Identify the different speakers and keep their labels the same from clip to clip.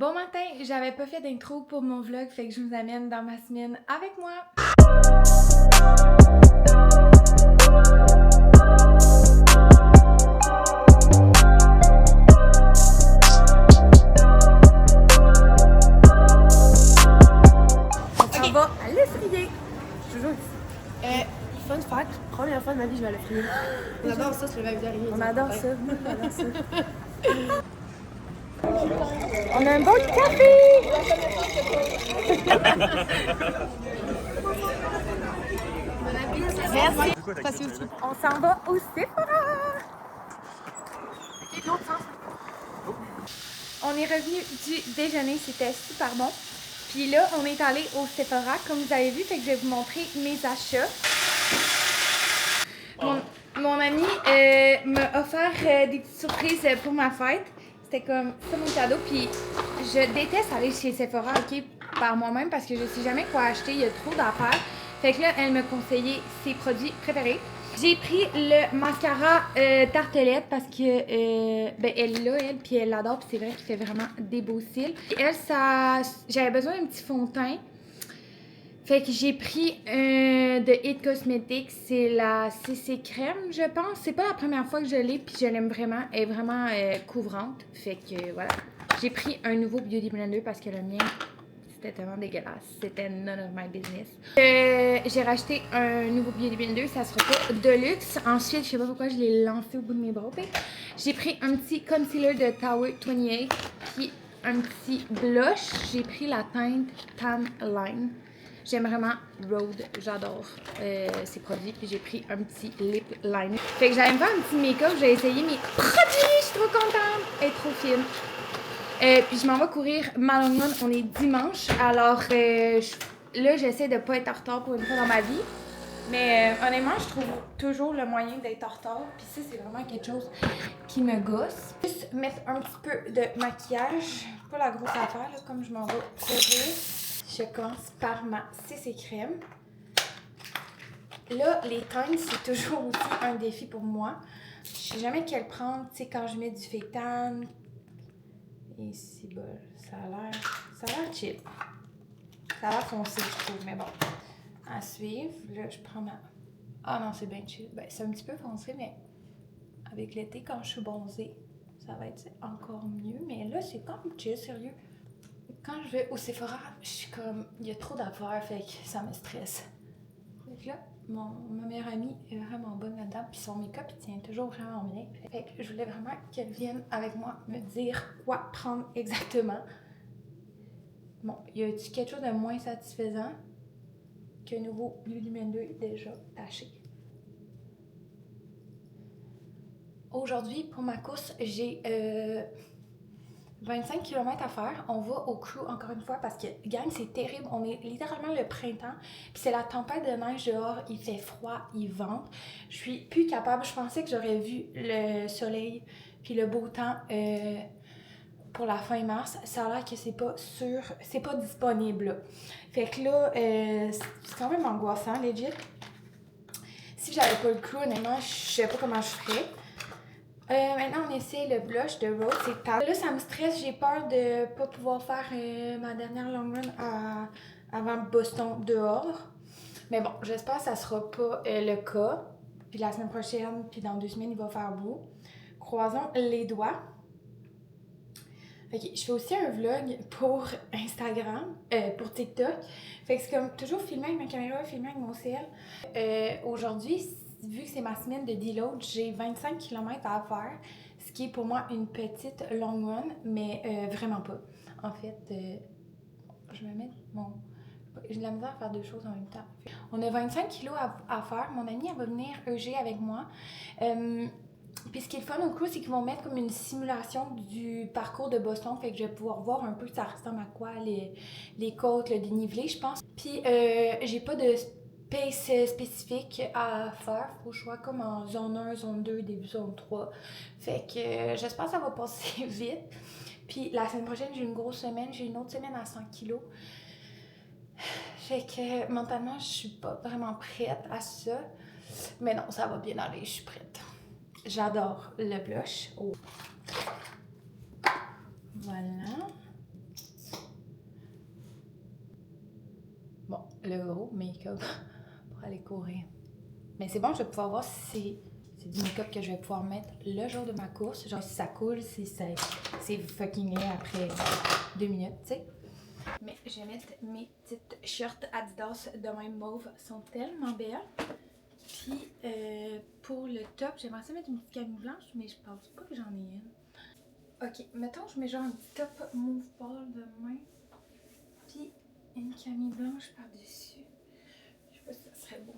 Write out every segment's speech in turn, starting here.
Speaker 1: Bon matin, j'avais pas fait d'intro pour mon vlog, fait que je vous amène dans ma semaine avec moi. On va à l'effrayer.
Speaker 2: Toujours ici. Fun fact, première fois de ma vie, je vais à l'effrayer. On adore ça, se lever avec derrière.
Speaker 1: On adore ça, on adore ça. On a un bon café! Merci. On s'en va au Sephora! Ok, l'autre sens. On est revenu du déjeuner, c'était super bon. Puis là, on est allé au Sephora, comme vous avez vu, fait que je vais vous montrer mes achats. Mon ami m'a offert des petites surprises pour ma fête. C'était comme ça mon cadeau. Puis je déteste aller chez Sephora, ok, par moi-même parce que je sais jamais quoi acheter. Il y a trop d'affaires. Fait que là, elle m'a conseillé ses produits préférés. J'ai pris le mascara Tartelette parce que elle l'a, elle, puis elle l'adore. Puis c'est vrai qu'il fait vraiment des beaux cils. Et elle, j'avais besoin d'un petit fond de teint. Fait que j'ai pris de It Cosmetics, c'est la CC crème, je pense. C'est pas la première fois que je l'ai, puis je l'aime vraiment. Elle est vraiment couvrante. Fait que voilà. J'ai pris un nouveau Beauty Blender parce que le mien, c'était tellement dégueulasse. C'était none of my business. J'ai racheté un nouveau Beauty Blender, ça sera pas de luxe. Ensuite, je sais pas pourquoi je l'ai lancé au bout de mes bras. J'ai pris un petit concealer de Tower 28, puis un petit blush. J'ai pris la teinte Tan Line. J'aime vraiment Rhode, j'adore ces produits. Puis j'ai pris un petit lip liner. Fait que j'allais me faire un petit make-up, j'ai essayé mes produits, je suis trop contente. Elle est trop fine. Puis je m'en vais courir ma long run, on est dimanche. Alors là, j'essaie de pas être en retard pour une fois dans ma vie. Mais honnêtement, je trouve toujours le moyen d'être en retard. Puis ça, c'est vraiment quelque chose qui me gosse. Juste mettre un petit peu de maquillage. Pas la grosse affaire, là, comme je m'en vais courir. Je commence par ma CC crème. Là, les teintes, c'est toujours aussi un défi pour moi. Je sais jamais quelle prendre, tu sais, quand je mets du fake tan. Et si bol, ça a l'air chill. Ça a l'air foncé, je trouve, mais bon. À suivre, là, je prends ma... Ah non, c'est bien chill. Ben, c'est un petit peu foncé, mais avec l'été, quand je suis bronzée, ça va être encore mieux. Mais là, c'est quand même chill, sérieux. Quand je vais au Sephora, je suis comme, il y a trop d'affaires, fait que ça me stresse. Fait que là, ma meilleure amie est vraiment bonne là-dedans, puis son make-up, il tient toujours vraiment bien. Fait que je voulais vraiment qu'elle vienne avec moi me dire quoi prendre exactement. Bon, y a-t-il quelque chose de moins satisfaisant qu'un nouveau Beauty Blender déjà taché? Aujourd'hui, pour ma course, j'ai 25 km à faire. On va au crew encore une fois parce que, gang, c'est terrible. On est littéralement le printemps. Puis c'est la tempête de neige dehors. Il fait froid, il vente. Je suis plus capable. Je pensais que j'aurais vu le soleil puis le beau temps pour la fin mars. Ça a l'air que c'est pas sûr, c'est pas disponible là. Fait que là, c'est quand même angoissant, legit. Si j'avais pas le crew, honnêtement, je sais pas comment je ferais. Maintenant, on essaie le blush de Rose, c'est tard. Là, ça me stresse, j'ai peur de pas pouvoir faire ma dernière long run avant Boston dehors. Mais bon, j'espère que ça sera pas le cas. Puis la semaine prochaine, puis dans 2 semaines, il va faire beau. Croisons les doigts. Ok, je fais aussi un vlog pour Instagram, pour TikTok. Fait que c'est comme toujours filmé avec ma caméra, filmé avec mon cell. Aujourd'hui, vu que c'est ma semaine de deload, j'ai 25 km à faire, ce qui est pour moi une petite long run, mais vraiment pas. En fait, je me mets mon... J'ai de la misère à faire 2 choses en même temps. On a 25 kilos à faire. Mon amie, elle va venir EG avec moi. Puis ce qui est le fun au crew, c'est qu'ils vont mettre comme une simulation du parcours de Boston. Fait que je vais pouvoir voir un peu ça ressemble à quoi, les côtes, le dénivelé, je pense. Puis j'ai pas de pace spécifique à faire. Faut que je sois comme en zone 1, zone 2, début zone 3. Fait que j'espère que ça va passer vite. Puis la semaine prochaine, j'ai une grosse semaine. J'ai une autre semaine à 100 kilos. Fait que mentalement, je suis pas vraiment prête à ça. Mais non, ça va bien aller, je suis prête. J'adore le blush. Oh. Voilà. le gros make-up pour aller courir. Mais c'est bon, je vais pouvoir voir si c'est du make-up que je vais pouvoir mettre le jour de ma course. Genre si ça coule, si c'est fucking laid après 2 minutes, tu sais. Mais je vais mettre mes petites shirts Adidas de même mauve. Elles sont tellement belles. Puis pour le top, j'aimerais ça mettre une petite camille blanche, mais je pense pas que j'en ai une. Ok, mettons je mets genre un petit top mauve pâle de même. Puis une camille blanche par-dessus. Je sais pas si ça serait beau.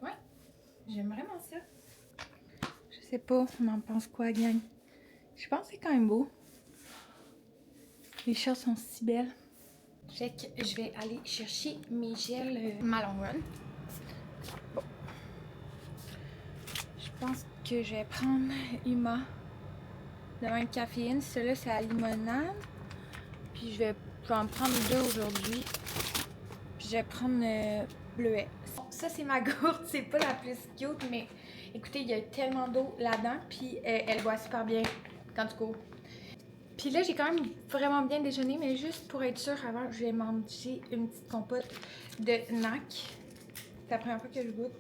Speaker 1: Ouais, j'aime vraiment ça. Je sais pas, on en pense quoi, gang? Je pense que c'est quand même beau. Les shirts sont si belles. Fait que je vais aller chercher mes gels Malone Run. Bon. Je pense que je vais prendre Uma de même caféine. Celui-là, c'est la limonade. Puis je vais en prendre 2 aujourd'hui. Puis je vais prendre bleuet. Ça, c'est ma gourde. C'est pas la plus cute, mais écoutez, il y a tellement d'eau là-dedans. Puis elle boit super bien quand tu cours. Puis là, j'ai quand même vraiment bien déjeuné, mais juste pour être sûre, avant, je vais manger une petite compote de NAC. C'est la première fois que je goûte.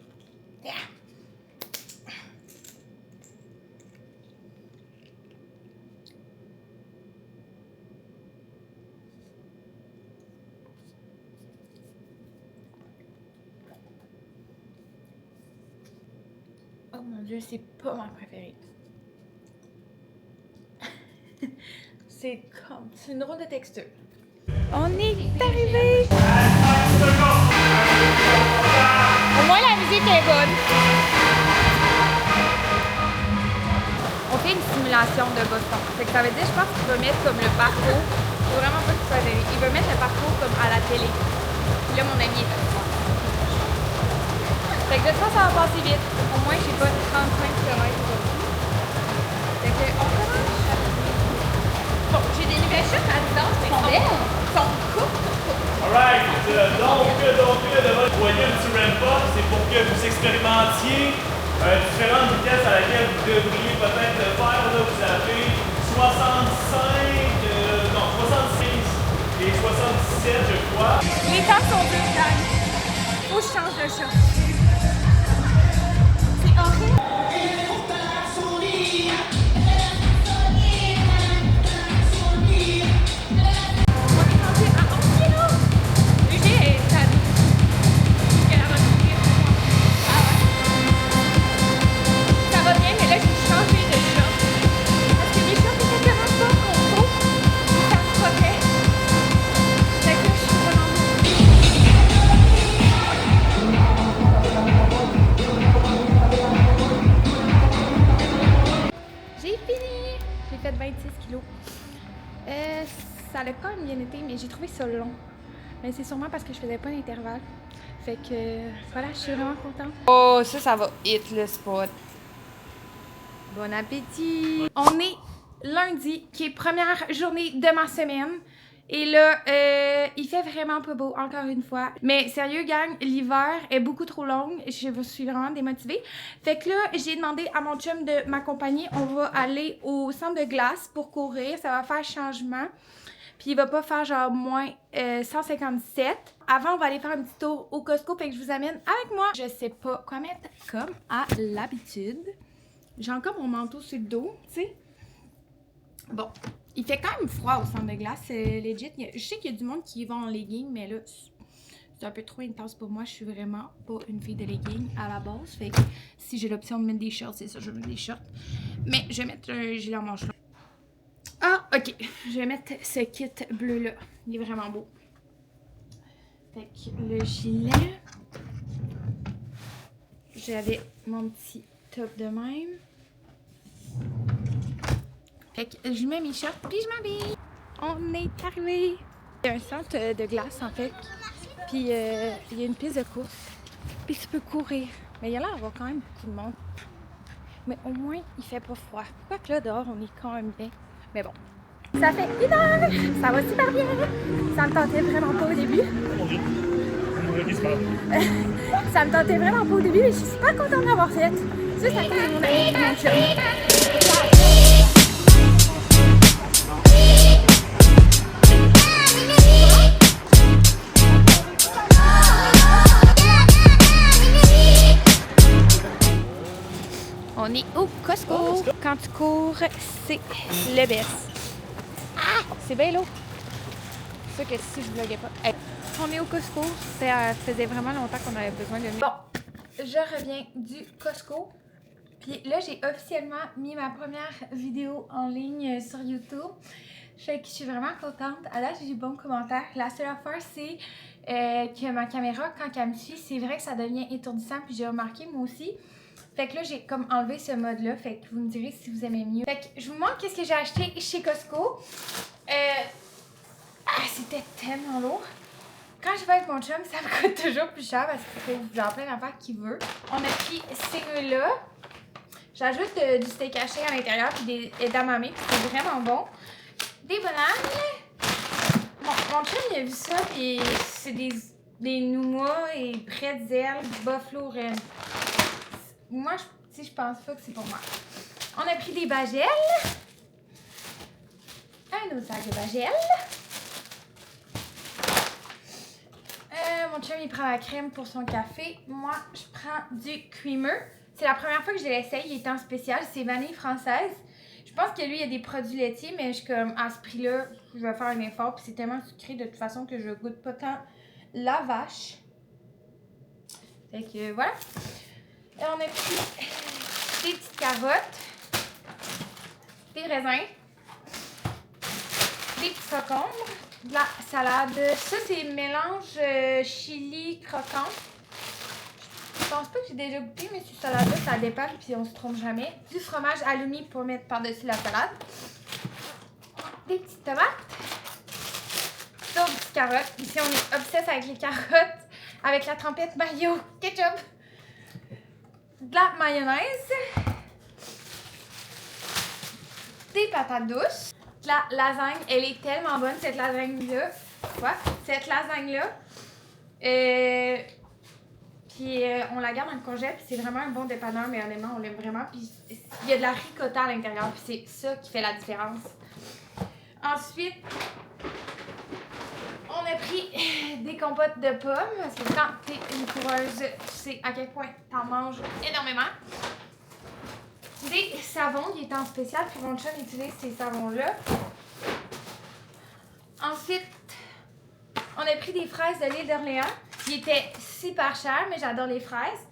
Speaker 1: Oh mon Dieu, c'est pas ma préférée. C'est une drôle de texture. On est arrivé! Au moins la musique est bonne. On fait une simulation de Boston. Fait que ça veut dire, je pense qu'il va mettre comme le parcours. Faut vraiment pas que tu sois gêné. Il va mettre le parcours comme à la télé. Puis là, mon ami est avec moi. Fait que de toute façon, ça va passer vite. Au moins, j'ai pas 35 km aujourd'hui. Fait que on commence. Bon, j'ai des nouvelles shirts à distance, mais sont courtes.
Speaker 3: Alright, donc de votre voyez un petit ramp-up, c'est pour que vous expérimentiez différentes vitesses à laquelle vous devriez peut-être le faire. Là, vous avez 66 et 77, je crois.
Speaker 1: Les temps sont durs, gang. Faut que je change de short. C'est horrible. Fait 26 kilos. Ça a quand même bien été, mais j'ai trouvé ça long. Mais c'est sûrement parce que je faisais pas d'intervalle. Fait que voilà, je suis vraiment contente. Oh, ça va hit le spot. Bon appétit! On est lundi, qui est première journée de ma semaine. Et là, il fait vraiment pas beau, encore une fois. Mais sérieux, gang, l'hiver est beaucoup trop long. Je suis vraiment démotivée. Fait que là, j'ai demandé à mon chum de m'accompagner. On va aller au centre de glace pour courir. Ça va faire changement. Puis il va pas faire genre moins 157. Avant, on va aller faire un petit tour au Costco. Fait que je vous amène avec moi. Je sais pas quoi mettre comme à l'habitude. J'ai encore mon manteau sur le dos, tu sais. Bon. Il fait quand même froid au centre de glace, c'est legit. Je sais qu'il y a du monde qui va en leggings, mais là, c'est un peu trop intense pour moi. Je suis vraiment pas une fille de leggings à la base. Fait que si j'ai l'option de mettre des shorts, c'est ça, je vais mettre des shorts. Mais je vais mettre un gilet en manche longue. Ah, ok. Je vais mettre ce kit bleu-là. Il est vraiment beau. Fait que le gilet. J'avais mon petit top de même. Fait que je mets mes shorts puis je m'habille. On est arrivé. Il y a un centre de glace en fait. Puis il y a une piste de course. Puis tu peux courir. Mais il y a l'air d'avoir quand même beaucoup de monde. Mais au moins il fait pas froid. Quoique là dehors on est quand même bien. Mais bon. Ça fait 1 heure. Ça va super bien. Ça me tentait vraiment pas au début. Ça me tentait vraiment pas au début, mais je suis super contente d'avoir fait. Juste à cause de mon ami de mon chum. cours, c'est le best. Ah! C'est bien lourd. C'est sûr que si je vloguais pas. Hey. On est au Costco. Ça faisait vraiment longtemps qu'on avait besoin de... Bon, je reviens du Costco. Puis là, j'ai officiellement mis ma première vidéo en ligne sur YouTube. Fait que je suis vraiment contente. À là, j'ai eu bon commentaire. La seule affaire, c'est que ma caméra, quand elle me suit, c'est vrai que ça devient étourdissant. Puis j'ai remarqué, moi aussi. Fait que là, j'ai comme enlevé ce mode-là. Fait que vous me direz si vous aimez mieux. Fait que je vous montre qu'est-ce que j'ai acheté chez Costco. C'était tellement lourd. Quand je vais avec mon chum, ça me coûte toujours plus cher parce qu'il faut genre plein d'affaires qu'il veut. On a pris ces nœuds-là. J'ajoute du steak haché à l'intérieur puis des edamame, c'est vraiment bon. Des bananes. Mon chum, il a vu ça, puis c'est des noix et pretzels buffalo red. Moi, je pense pas que c'est pour moi. On a pris des bagelles. Un autre sac de bagelles. Mon chum, il prend la crème pour son café. Moi, je prends du creamer. C'est la première fois que je l'essaye. Il est en spécial. C'est vanille française. Je pense que lui, il y a des produits laitiers, mais je suis comme, à ce prix-là, je vais faire un effort. Puis c'est tellement sucré de toute façon que je goûte pas tant la vache. Fait que voilà. Et on a pris des petites carottes, des raisins, des petits concombres, de la salade. Ça, c'est mélange chili croquant. Je pense pas que j'ai déjà goûté, mais cette salade-là, ça dépanne puis on se trompe jamais. Du fromage halloumi pour mettre par-dessus la salade. Des petites tomates. D'autres petites carottes. Ici, on est obsesse avec les carottes. Avec la trempette mayo ketchup. De la mayonnaise. Des patates douces. De la lasagne. Elle est tellement bonne, cette lasagne-là. Quoi? Cette lasagne-là. Puis on la garde dans le congèle, puis c'est vraiment un bon dépanneur, mais honnêtement, on l'aime vraiment. Puis il y a de la ricotta à l'intérieur, puis c'est ça qui fait la différence. Ensuite, on a pris des compotes de pommes, parce que quand t'es une coureuse, tu sais à quel point t'en manges énormément. Des savons qui étaient en spécial, puis mon chum utilise ces savons-là. Ensuite, on a pris des fraises de l'île d'Orléans. Ils étaient super chers, mais j'adore les fraises.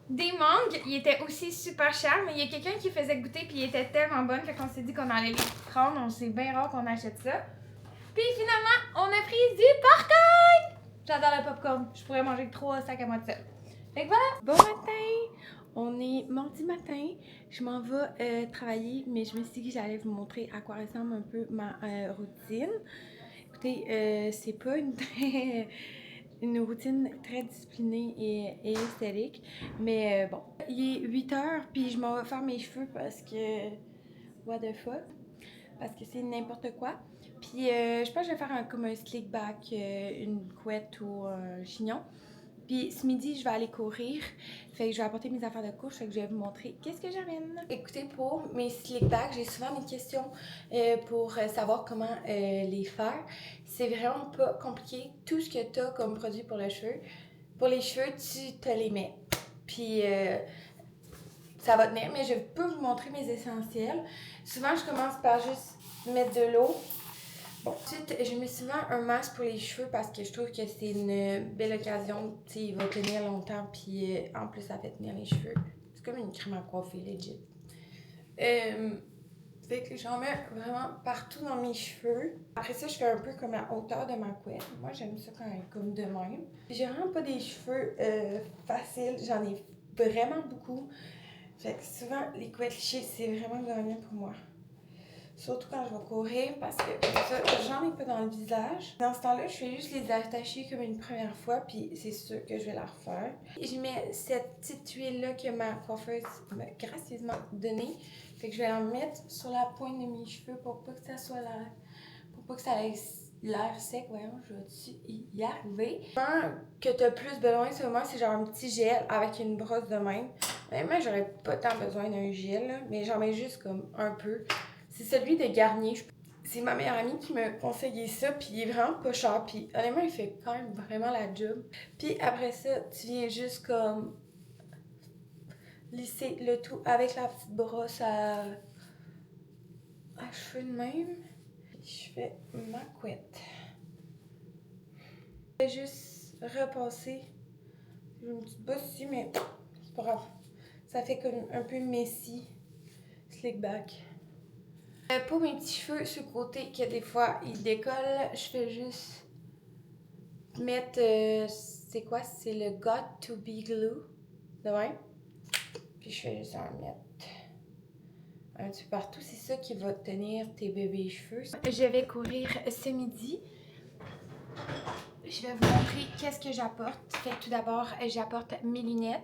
Speaker 1: Des mangues, ils étaient aussi super chers, mais il y a quelqu'un qui faisait goûter puis ils étaient tellement bonnes qu'on s'est dit qu'on allait les prendre. On sait bien rare qu'on achète ça. Puis finalement, on a pris du popcorn! J'adore le popcorn. Je pourrais manger 3 sacs à moi de seul. Fait que voilà! Bon matin! On est mardi matin. Je m'en vais travailler, mais je me suis dit que j'allais vous montrer à quoi ressemble un peu ma routine. Écoutez, c'est pas une routine très disciplinée et hystérique. Mais bon, il est 8h, puis je m'en vais faire mes cheveux parce que... What the fuck? Parce que c'est n'importe quoi. Puis je pense que je vais faire comme un slick back, une couette ou un chignon. Puis ce midi, je vais aller courir. Fait que je vais apporter mes affaires de couche. Fait que je vais vous montrer qu'est-ce que j'amène. Écoutez, pour mes slick backs, j'ai souvent des questions pour savoir comment les faire. C'est vraiment pas compliqué. Tout ce que tu as comme produit pour les cheveux, tu te les mets. Puis ça va tenir. Mais je peux vous montrer mes essentiels. Souvent, je commence par juste mettre de l'eau. Bon, ensuite, je mets souvent un masque pour les cheveux parce que je trouve que c'est une belle occasion. Tu sais, il va tenir longtemps, puis en plus, ça fait tenir les cheveux. C'est comme une crème à coiffer, legit. Fait que j'en mets vraiment partout dans mes cheveux. Après ça, je fais un peu comme la hauteur de ma couette. Moi, j'aime ça quand elle est comme de même. J'ai vraiment pas des cheveux faciles. J'en ai vraiment beaucoup. Fait que souvent, les couettes lichées, c'est vraiment gagnant pour moi. Surtout quand je vais courir parce que ça, j'en ai pas dans le visage. Dans ce temps-là, je fais juste les attacher comme une première fois, puis c'est sûr que je vais la refaire. Je mets cette petite huile-là que ma coiffeuse m'a gracieusement donnée. Fait que je vais la mettre sur la pointe de mes cheveux pour pas que ça soit là. Pour pas que ça ait l'air sec. Voyons, je vais-tu y arriver? Que t'as plus besoin, c'est genre un petit gel avec une brosse de même. Mais moi, j'aurais pas tant besoin d'un gel, là, mais j'en mets juste comme un peu. C'est celui de Garnier. C'est ma meilleure amie qui m'a conseillé ça, puis il est vraiment pas cher, puis honnêtement, il fait quand même vraiment la job. Puis après ça, tu viens juste comme lisser le tout avec la petite brosse à cheveux de même. Je fais ma couette. Je vais juste repasser. J'ai une petite bosse ici, mais c'est pas grave. Ça fait comme un peu messy. Slick back. Pour mes petits cheveux sur le côté, que des fois ils décollent, je fais juste mettre. C'est quoi? C'est le Got to Be Glue. De même. Puis je fais juste en mettre un petit peu partout. C'est ça qui va tenir tes bébés cheveux. Je vais courir ce midi. Je vais vous montrer qu'est-ce que j'apporte. Fait que tout d'abord, j'apporte mes lunettes.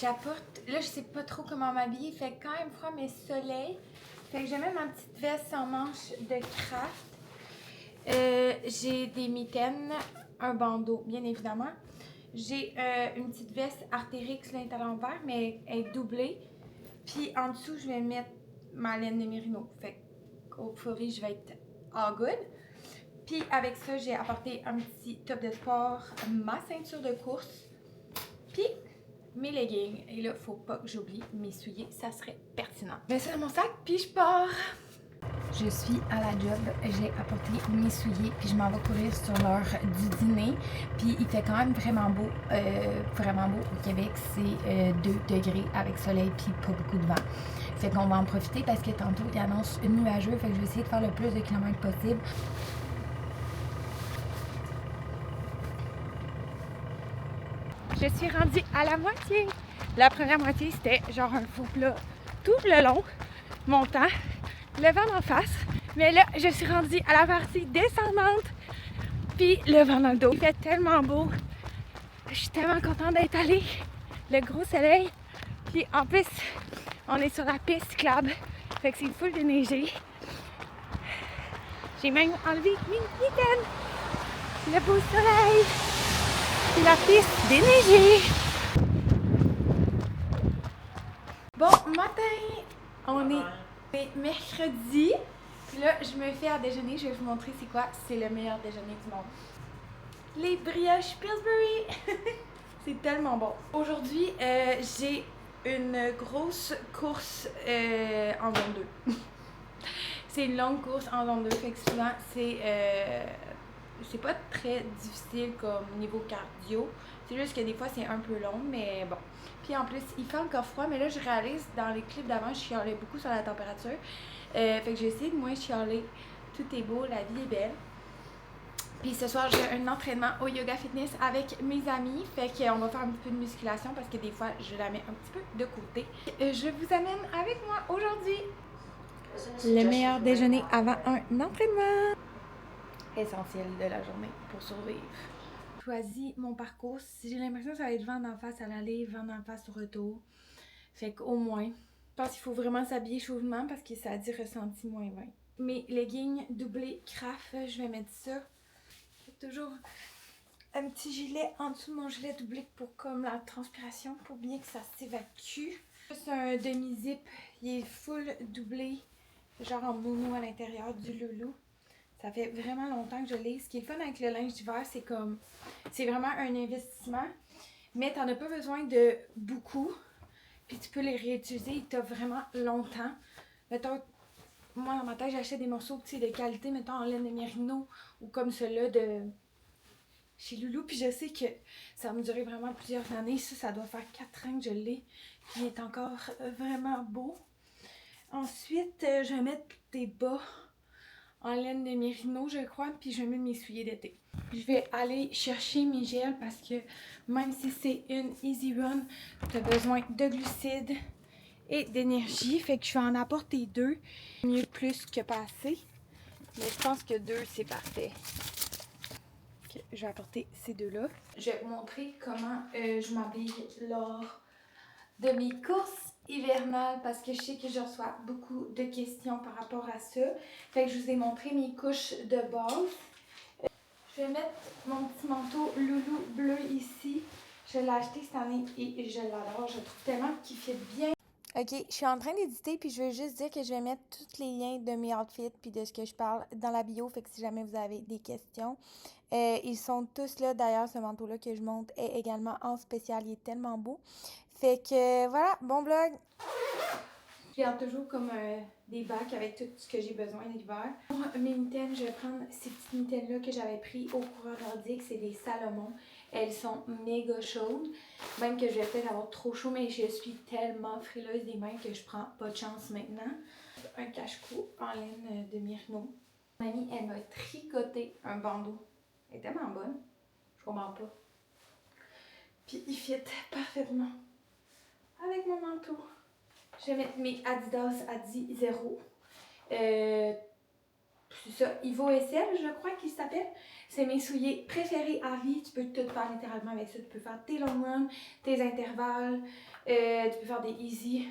Speaker 1: J'apporte, là je sais pas trop comment m'habiller, il fait quand même froid mais soleil. Fait que j'ai même ma petite veste en manche de craft. J'ai des mitaines, un bandeau bien évidemment. J'ai une petite veste Artérix linte à l'envers mais elle est doublée. Puis en dessous je vais mettre ma laine de Merino. Fait qu'au furry je vais être all good. Puis avec ça j'ai apporté un petit top de sport, ma ceinture de course. Puis mes leggings. Et là, faut pas que j'oublie mes souliers, ça serait pertinent. Je mets ça dans mon sac, puis je pars. Je suis à la job, j'ai apporté mes souliers, puis je m'en vais courir sur l'heure du dîner. Puis il fait quand même vraiment beau au Québec. C'est 2 degrés avec soleil, puis pas beaucoup de vent. Fait qu'on va en profiter parce que tantôt, il annonce nuageux, fait que je vais essayer de faire le plus de kilomètres possible. Je suis rendue à la moitié. La première moitié, c'était genre un faux plat tout le long, montant, le vent d'en face. Mais là, je suis rendue à la partie descendante, puis le vent dans le dos. Il fait tellement beau. Je suis tellement contente d'être allée. Le gros soleil. Puis en plus, on est sur la piste cyclable. Fait que c'est full déneigé. J'ai même enlevé mes mitaines. Le beau soleil. C'est la piste déneigée. Bon matin! On est mercredi. Puis là, je me fais à déjeuner. Je vais vous montrer c'est quoi. C'est le meilleur déjeuner du monde. Les brioches Pillsbury! C'est tellement bon. Aujourd'hui, j'ai une grosse course en zone 2. C'est une longue course en zone 2. Fait que souvent, c'est pas très difficile comme niveau cardio. C'est juste que des fois, c'est un peu long, mais bon. Puis en plus, il fait encore froid, mais là, je réalise, dans les clips d'avant, je chialais beaucoup sur la température. Fait que j'ai essayé de moins chialer. Tout est beau, la vie est belle. Puis ce soir, j'ai un entraînement au yoga fitness avec mes amis. Fait qu'on va faire un petit peu de musculation parce que des fois, je la mets un petit peu de côté. Je vous amène avec moi aujourd'hui le meilleur déjeuner avant un entraînement. Essentiel de la journée pour survivre. J'ai choisi mon parcours. J'ai l'impression que ça va être vent d'en face à l'aller, vent d'en face au retour. Fait qu'au moins, je pense qu'il faut vraiment s'habiller chaudement parce que ça dit ressenti -20. Mes leggings doublés craft, je vais mettre ça. J'ai toujours un petit gilet en dessous de mon gilet doublé pour comme la transpiration, pour bien que ça s'évacue. C'est un demi-zip, il est full doublé, genre en mono à l'intérieur du loulou. Ça fait vraiment longtemps que je l'ai. Ce qui est le fun avec le linge d'hiver, c'est comme... c'est vraiment un investissement, mais t'en as pas besoin de beaucoup. Puis tu peux les réutiliser, ils t'offrent vraiment longtemps. Mettons, moi dans ma tête, j'achète des morceaux de qualité, mettons en laine de Merino ou comme ceux-là de chez Loulou. Puis je sais que ça va me durer vraiment plusieurs années. Ça doit faire 4 ans que je l'ai. Puis il est encore vraiment beau. Ensuite, je vais mettre des bas en laine de Merino, je crois, puis je vais mettre mes souliers d'été. Je vais aller chercher mes gels parce que même si c'est une easy run, tu as besoin de glucides et d'énergie. Fait que je vais en apporter 2. Mieux plus que pas assez. Mais je pense que 2, c'est parfait. Okay, je vais apporter ces 2-là. Je vais vous montrer comment je m'habille lors de mes courses hivernales parce que je sais que je reçois beaucoup de questions par rapport à ça. Fait que je vous ai montré mes couches de base. Je vais mettre mon petit manteau Loulou bleu ici. Je l'ai acheté cette année et je l'adore. Je trouve tellement qu'il fit bien. Ok, je suis en train d'éditer puis je veux juste dire que je vais mettre tous les liens de mes outfits puis de ce que je parle dans la bio. Fait que si jamais vous avez des questions, ils sont tous là. D'ailleurs, ce manteau-là que je monte est également en spécial. Il est tellement beau. Fait que voilà, bon vlog! Je garde toujours comme des bacs avec tout ce que j'ai besoin l'hiver. Pour mes mitaines, je vais prendre ces petites mitaines-là que j'avais pris au coureur nordique. C'est des Salomon. Elles sont méga chaudes. Même que je vais peut-être avoir trop chaud, mais je suis tellement frileuse des mains que je prends pas de chance maintenant. Un cache-cou en laine de Myrno. Ma amie, elle m'a tricoté un bandeau. Elle est tellement bonne. Je comprends pas. Puis il fit parfaitement avec mon manteau. Je vais mettre mes Adidas Adi 0. C'est ça, Ivo SL, je crois qu'il s'appelle. C'est mes souliers préférés à vie. Tu peux tout faire littéralement avec ça. Tu peux faire tes long runs, tes intervalles. Tu peux faire des easy.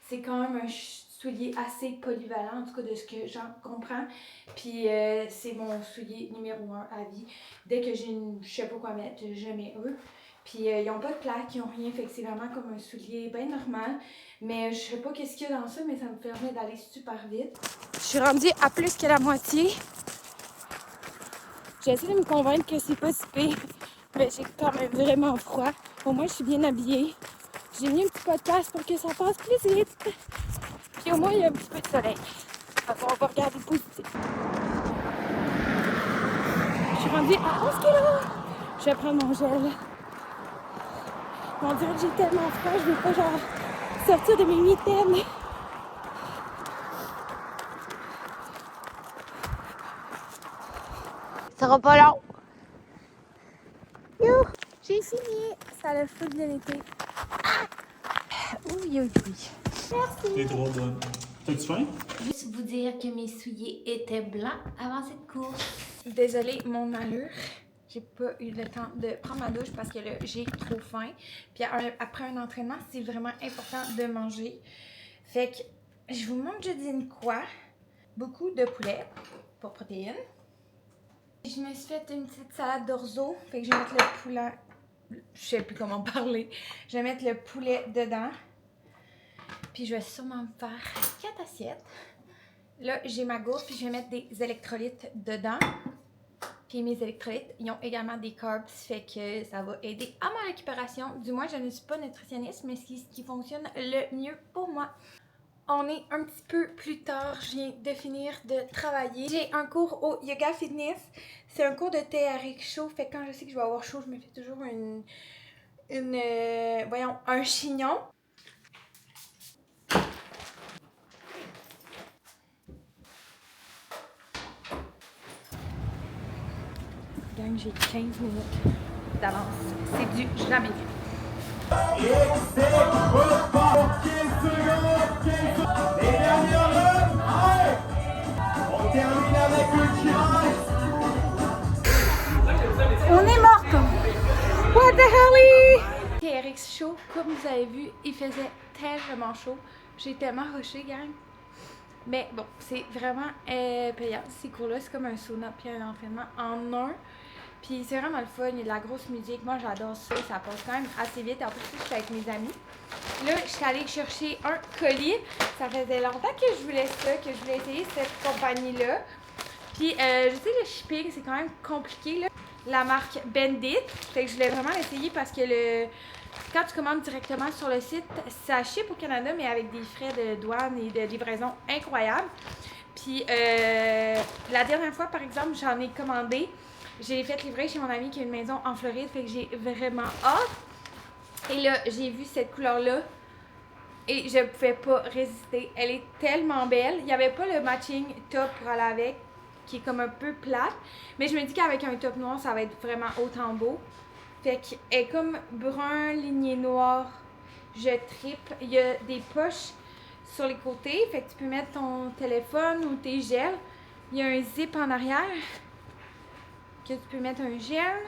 Speaker 1: C'est quand même un soulier assez polyvalent, en tout cas de ce que j'en comprends. Puis c'est mon soulier numéro 1 à vie. Dès que j'ai je sais pas quoi mettre, je mets eux. Puis ils n'ont pas de plaque, ils n'ont rien, fait que c'est vraiment comme un soulier bien normal. Mais je sais pas qu'est-ce qu'il y a dans ça, mais ça me permet d'aller super vite. Je suis rendue à plus que la moitié. J'essaie de me convaincre que c'est pas si pire, mais j'ai quand même vraiment froid. Au moins, je suis bien habillée. J'ai mis un petit podcast pour que ça passe plus vite. Puis au moins, il y a un petit peu de soleil. Alors, on va regarder le positif. Je suis rendue à 11 km. Je vais prendre mon gel. On dirait que j'ai tellement froid, je veux pas genre sortir de mes mitaines. Ça sera pas long. Youh, j'ai fini. Ça a le feu de l'été. Oui, oui, oui. Merci.
Speaker 3: T'es trop bonne. T'as-tu faim?
Speaker 1: Juste vous dire que mes souliers étaient blancs avant cette course. Désolée, mon allure. J'ai pas eu le temps de prendre ma douche parce que là, j'ai trop faim. Puis après un entraînement, c'est vraiment important de manger. Fait que je vous montre, je dîne quoi? Beaucoup de poulet pour protéines. Je me suis fait une petite salade d'orzo. Fait que je vais mettre le poulet... Je sais plus comment parler. Je vais mettre le poulet dedans. Puis je vais sûrement me faire 4 assiettes. Là, j'ai ma gourde, puis je vais mettre des électrolytes dedans. Puis mes électrolytes, ils ont également des carbs, fait que ça va aider à ma récupération. Du moins, je ne suis pas nutritionniste, mais c'est ce qui fonctionne le mieux pour moi. On est un petit peu plus tard, je viens de finir de travailler. J'ai un cours au Yoga Fitness. C'est un cours de TRX chaud, fait que quand je sais que je vais avoir chaud, je me fais toujours un chignon. Gang, j'ai 15 minutes d'avance. C'est du jamais vu.
Speaker 3: Les dernières runs, ouais! On termine avec le tirage.
Speaker 1: On est morte! What the hell? TRX chaud, comme vous avez vu, il faisait tellement chaud. J'ai tellement rushé, gang. Mais bon, c'est vraiment payant. Ces cours-là, c'est comme un sauna puis un entraînement en un. Puis c'est vraiment le fun, il y a de la grosse musique. Moi, j'adore ça, ça passe quand même assez vite. En plus, je suis avec mes amis. Là, je suis allée chercher un colis. Ça faisait longtemps que je voulais ça, que je voulais essayer cette compagnie-là. Puis, je sais, le shipping, c'est quand même compliqué, là. La marque Bendit. Fait que je voulais vraiment l'essayer parce que quand tu commandes directement sur le site, ça ship au Canada, mais avec des frais de douane et de livraison incroyables. Puis, la dernière fois, par exemple, j'en ai commandé. J'ai fait livrer chez mon ami qui a une maison en Floride, fait que j'ai vraiment hâte. Et là, j'ai vu cette couleur-là et je pouvais pas résister. Elle est tellement belle. Il n'y avait pas le matching top pour aller avec, qui est comme un peu plate. Mais je me dis qu'avec un top noir, ça va être vraiment autant beau. Fait qu'elle est comme brun, lignée noire. Je trippe. Il y a des poches sur les côtés, fait que tu peux mettre ton téléphone ou tes gels. Il y a un zip en arrière que tu peux mettre un gel.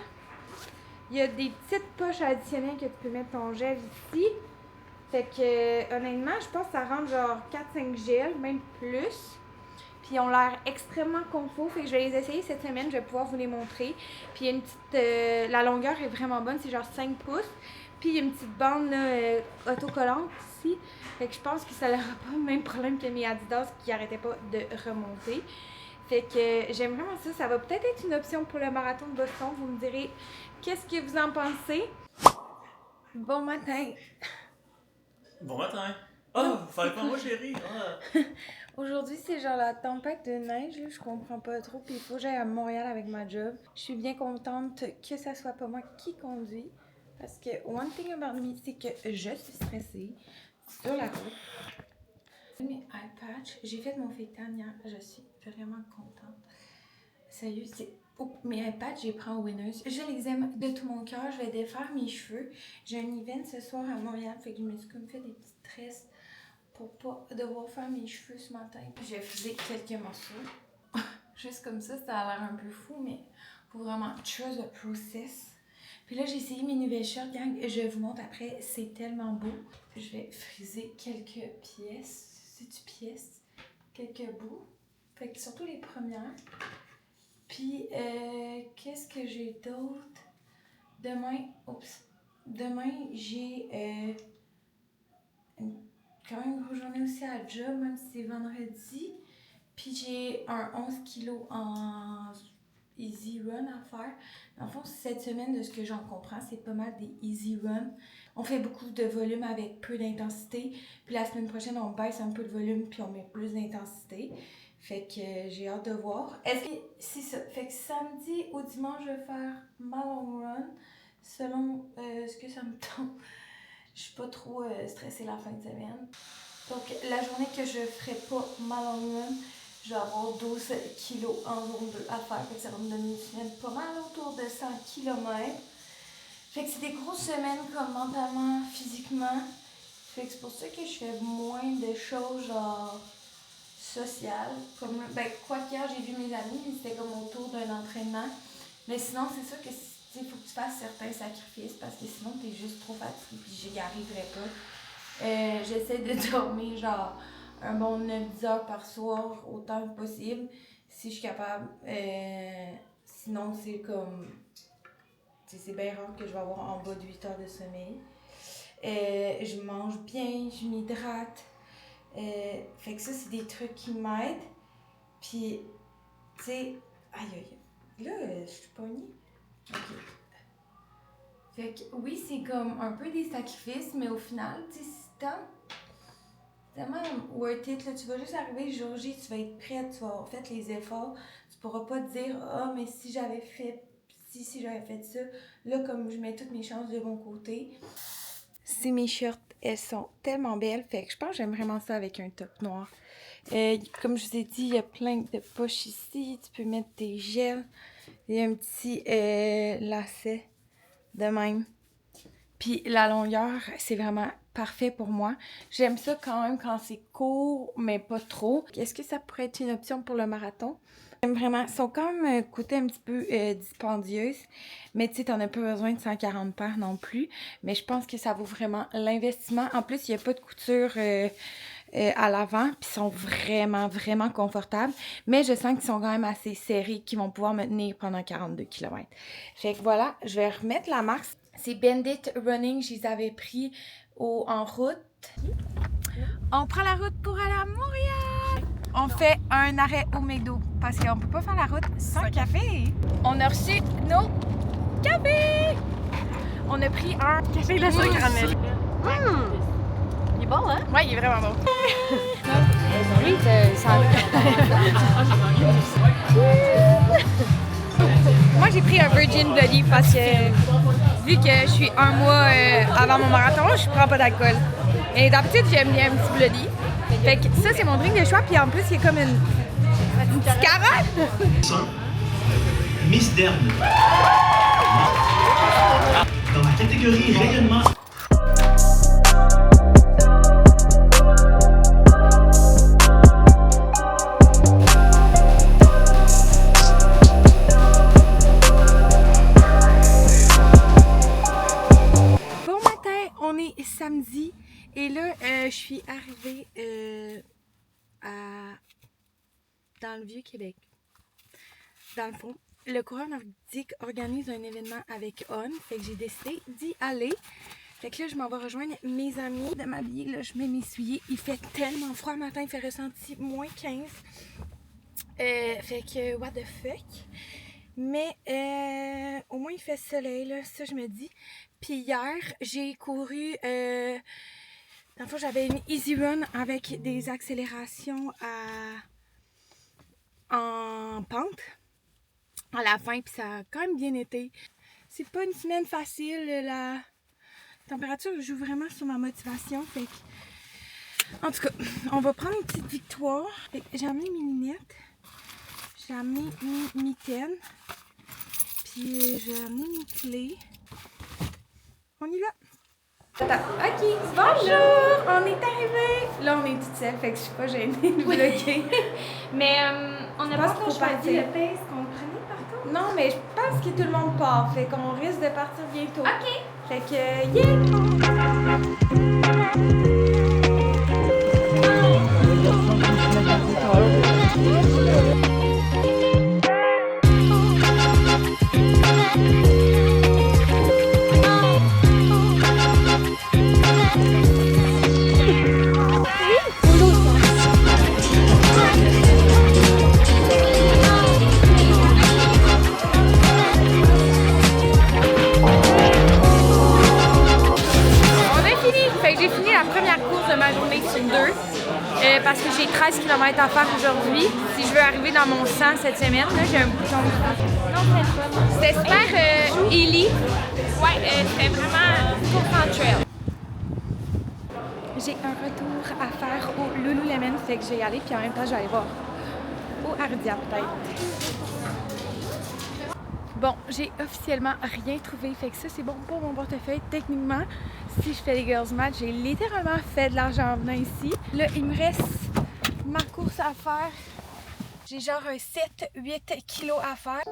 Speaker 1: Il y a des petites poches additionnelles que tu peux mettre ton gel ici. Fait que honnêtement, je pense que ça rentre genre 4-5 gels, même plus. Puis ils ont l'air extrêmement confort. Fait que je vais les essayer cette semaine, je vais pouvoir vous les montrer. Puis il y a une petite. La longueur est vraiment bonne, c'est genre 5 pouces. Puis il y a une petite bande là, autocollante ici. Fait que je pense que ça n'aura pas le même problème que mes Adidas qui n'arrêtaient pas de remonter. Fait que j'aime vraiment ça. Ça va peut-être être une option pour le marathon de Boston. Vous me direz qu'est-ce que vous en pensez. Bon matin.
Speaker 3: Bon matin. Oh, fallait pas moi, chérie. Ah.
Speaker 1: Aujourd'hui, c'est genre la tempête de neige, là, je comprends pas trop, puis il faut que j'aille à Montréal avec ma job. Je suis bien contente que ça soit pas moi qui conduit, parce que one thing about me, c'est que je suis stressée sur la route. Mes eye patch, j'ai fait mon fake tan hier, je suis vraiment contente. Sérieux, c'est... Oh, mes eye patch, je les prends au Winners. Je les aime de tout mon cœur, je vais défaire mes cheveux. J'ai un event ce soir à Montréal, fait que je me suis comme fait des petites tresses pour pas devoir faire mes cheveux ce matin. J'ai fait quelques morceaux. Juste comme ça a l'air un peu fou, mais faut vraiment trust the process. Puis là, j'ai essayé mes nouvelles shirts, gang. Je vous montre après, c'est tellement beau. Je vais friser quelques pièces. C'est-tu pièces? Quelques bouts. Fait que surtout les premières. Puis, qu'est-ce que j'ai d'autre? Demain, j'ai quand même une grosse journée aussi à la job, même si c'est vendredi. Puis j'ai un 11 kg en easy run à faire. Dans le fond, cette semaine, de ce que j'en comprends, c'est pas mal des easy run. On fait beaucoup de volume avec peu d'intensité. Puis la semaine prochaine, on baisse un peu le volume puis on met plus d'intensité. Fait que j'ai hâte de voir. Est-ce que c'est ça? Fait que samedi au dimanche, je vais faire ma long run selon ce que ça me tente. Je suis pas trop stressée la fin de semaine. Donc, la journée que je ferai pas ma long run, je vais avoir 12 kilos en zone 2 à faire. Fait que ça va me donner une semaine pas mal autour de 100 km. Fait que c'est des grosses semaines comme mentalement, physiquement. Fait que c'est pour ça que je fais moins de choses genre sociales. Comme, ben, quoi qu'hier, j'ai vu mes amis, mais c'était comme autour d'un entraînement. Mais sinon, c'est sûr que il faut que tu fasses certains sacrifices parce que sinon, t'es juste trop fatigué puis j'y arriverai pas. J'essaie de dormir genre un bon 9-10 heures par soir autant que possible si je suis capable. Sinon, c'est comme... c'est bien rare que je vais avoir en bas de 8 heures de sommeil. Je mange bien, je m'hydrate. Fait que ça, c'est des trucs qui m'aident. Puis, tu sais... Aïe. Là, je suis pognée. Ok. Fait que oui, c'est comme un peu des sacrifices, mais au final, tu sais, c'est tellement worth it. Là, tu vas juste arriver le jour J, tu vas être prête, tu vas avoir fait les efforts. Tu pourras pas te dire, mais si j'avais fait ça, là, comme je mets toutes mes chances de mon côté. C'est mes shirts, elles sont tellement belles. Fait que je pense que j'aime vraiment ça avec un top noir. Comme je vous ai dit, il y a plein de poches ici. Tu peux mettre tes gels. Il y a un petit lacet de même. Puis la longueur, c'est vraiment parfait pour moi. J'aime ça quand même quand c'est court, mais pas trop. Est-ce que ça pourrait être une option pour le marathon? J'aime vraiment. Elles sont quand même côté un petit peu dispendieuses. Mais tu sais, t'en as pas besoin de 140 paires non plus. Mais je pense que ça vaut vraiment l'investissement. En plus, il n'y a pas de couture à l'avant. Puis ils sont vraiment, vraiment confortables. Mais je sens qu'ils sont quand même assez serrés, qu'ils vont pouvoir me tenir pendant 42 km. Fait que voilà, je vais remettre la marque. C'est Bandit Running, je les avais pris en route. On prend la route pour aller à Montréal. On fait un arrêt au McDo parce qu'on peut pas faire la route sans café. On a reçu nos cafés. On a pris un café glacé caramel.
Speaker 2: Il est bon, hein?
Speaker 1: Ouais, il est vraiment bon.
Speaker 2: Oui, ça
Speaker 1: Moi, j'ai pris un Virgin Bloody parce que vu que je suis un mois avant mon marathon, je prends pas d'alcool. Et d'habitude, j'aime bien un petit Bloody. Fait que ça, c'est mon drink de choix. Puis en plus, il y a comme une petite carotte.
Speaker 4: Miss Dern. Dans la catégorie rayonnement.
Speaker 1: Bon matin, on est samedi. Et là, je suis arrivée dans le Vieux-Québec. Dans le fond, le coureur nordique organise un événement avec On. Fait que j'ai décidé d'y aller. Fait que là, je m'en vais rejoindre mes amis. De m'habiller, là, je mets mes souliers. Il fait tellement froid le matin, il fait ressenti moins 15. Fait que, what the fuck. Mais au moins, il fait soleil, là, ça, je me dis. Puis hier, j'ai couru La fois, j'avais une easy run avec des accélérations en pente à la fin, puis ça a quand même bien été. C'est pas une semaine facile, la température joue vraiment sur ma motivation, fait que... En tout cas, on va prendre une petite victoire. J'ai amené mes lunettes, j'ai amené mes mitaines, puis j'ai amené mes clés. On y va! Ok, bonjour! On est arrivé! Là, on est toute seule, fait que je suis pas gênée de vlogger.
Speaker 5: Mais on n'a pas encore choisi le pace qu'on prenait par contre.
Speaker 1: Non, mais je pense que tout le monde part, fait qu'on risque de partir bientôt.
Speaker 5: Ok!
Speaker 1: Fait que, yeah! J'ai fini la première course de ma journée sur 2 parce que j'ai 13 km à faire aujourd'hui. Si je veux arriver dans mon 100 cette semaine, là, j'ai un bouton. C'était super hilly. Ouais, c'était vraiment course en trail. J'ai un retour à faire au Lululemon, fait que je vais y aller, puis en même temps, je vais aller voir au Ardia peut-être. Bon, j'ai officiellement rien trouvé, fait que ça c'est bon pour mon portefeuille. Techniquement, si je fais les Girls Match, j'ai littéralement fait de l'argent en venant ici. Là, il me reste ma course à faire. J'ai genre un 7-8 kilos à faire.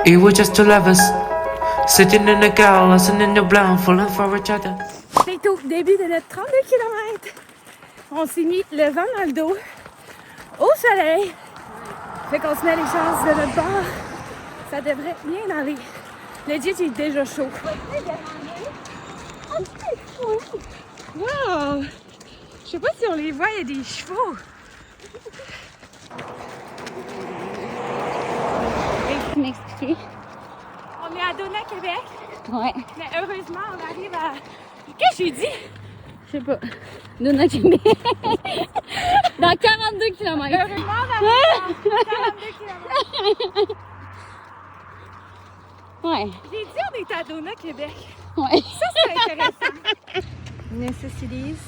Speaker 6: We were just two lovers, sitting in a car, listening to blindfolded for each other.
Speaker 1: C'est au début de notre 32 km. On s'est mis le vent dans le dos, au soleil. Fait qu'on se met les chances de notre bord. Ça devrait bien aller. Le jet est déjà chaud. Wow! Je sais pas si on les voit, il y a des chevaux.
Speaker 5: M'expliquer.
Speaker 1: On est à Dona, Québec.
Speaker 5: Ouais.
Speaker 1: Mais heureusement, on arrive à... Qu'est-ce que j'ai dit?
Speaker 5: Je sais pas. Dona Québec. Dans 42 km.
Speaker 1: Heureusement, on arrive à 42 km.
Speaker 5: Ouais.
Speaker 1: J'ai dit on est à Dona, Québec.
Speaker 5: Ouais.
Speaker 1: Ça, c'est intéressant. Necessities.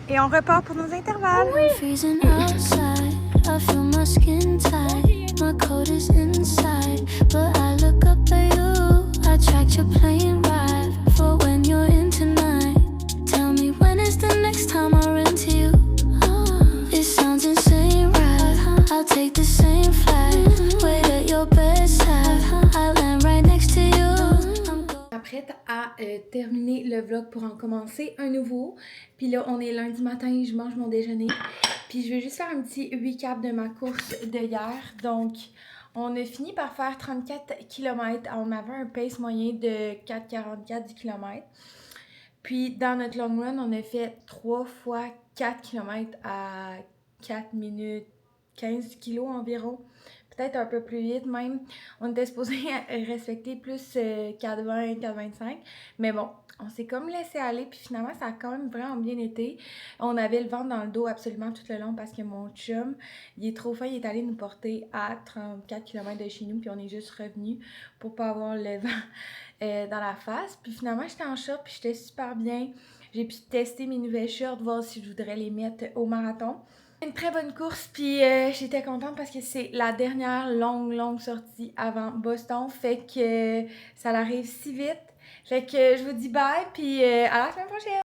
Speaker 1: Et on repart pour nos intervalles.
Speaker 7: Freezing outside, I feel my skin tight. My coat is inside, but I look up at you. I tracked your plane ride for when you're in tonight. Tell me when is the next time I run to you? Oh, it sounds insane, right? I'll take the same flight. Wait at your bedside. I'll land right next to you.
Speaker 1: Prête à terminer le vlog pour en commencer un nouveau. Puis là, on est lundi matin, je mange mon déjeuner. Puis je vais juste faire un petit recap de ma course de hier. Donc, on a fini par faire 34 km. On avait un pace moyen de 4,44 du kilomètre. Puis dans notre long run, on a fait 3 fois 4 km à 4 minutes 15 kilos environ. Peut-être un peu plus vite même. On était supposé respecter plus 4,20, 4,25. Mais bon, on s'est comme laissé aller. Puis finalement, ça a quand même vraiment bien été. On avait le vent dans le dos absolument tout le long parce que mon chum, il est trop fin. Il est allé nous porter à 34 km de chez nous. Puis on est juste revenu pour pas avoir le vent dans la face. Puis finalement, j'étais en short. Puis j'étais super bien. J'ai pu tester mes nouvelles shorts, voir si je voudrais les mettre au marathon. Une très bonne course, puis j'étais contente parce que c'est la dernière longue sortie avant Boston, fait que ça arrive si vite. Fait que je vous dis bye, puis à la semaine prochaine!